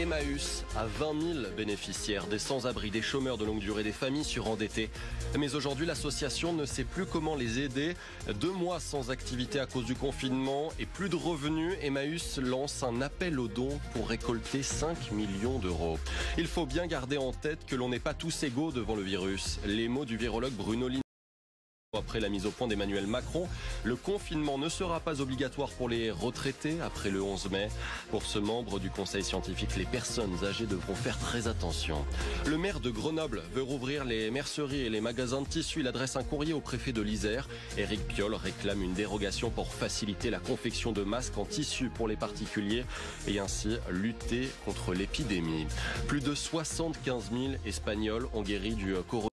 Emmaüs a 20 000 bénéficiaires, des sans-abri, des chômeurs de longue durée, des familles surendettées. Mais aujourd'hui, l'association ne sait plus comment les aider. 2 mois sans activité à cause du confinement et plus de revenus. Emmaüs lance un appel aux dons pour récolter 5 millions d'euros. Il faut bien garder en tête que l'on n'est pas tous égaux devant le virus. Les mots du virologue Bruno Lin. Après la mise au point d'Emmanuel Macron, le confinement ne sera pas obligatoire pour les retraités après le 11 mai. Pour ce membre du conseil scientifique, les personnes âgées devront faire très attention. Le maire de Grenoble veut rouvrir les merceries et les magasins de tissus. Il adresse un courrier au préfet de l'Isère. Éric Piolle réclame une dérogation pour faciliter la confection de masques en tissu pour les particuliers et ainsi lutter contre l'épidémie. Plus de 75 000 Espagnols ont guéri du coronavirus.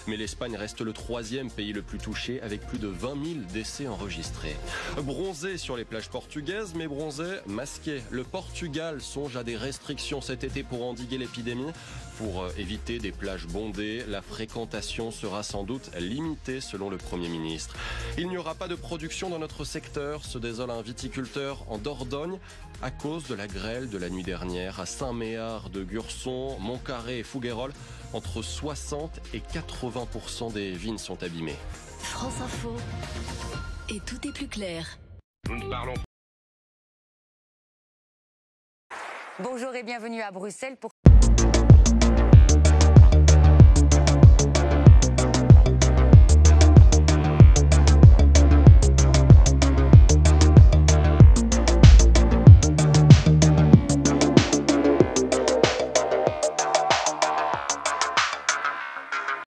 Mais l'Espagne reste le 3e pays le plus touché avec plus de 20 000 décès enregistrés. Bronzé sur les plages portugaises, mais bronzé masqué. Le Portugal songe à des restrictions cet été pour endiguer l'épidémie. Pour éviter des plages bondées, la fréquentation sera sans doute limitée selon le Premier ministre. Il n'y aura pas de production dans notre secteur, se désole un viticulteur en Dordogne à cause de la grêle de la nuit dernière à Saint-Méard de Gurson, Montcarré et Fouguérolles. Entre 60 et 80% des vignes sont abîmées. France Info. Et tout est plus clair. Nous ne parlons pas. Bonjour et bienvenue à Bruxelles pour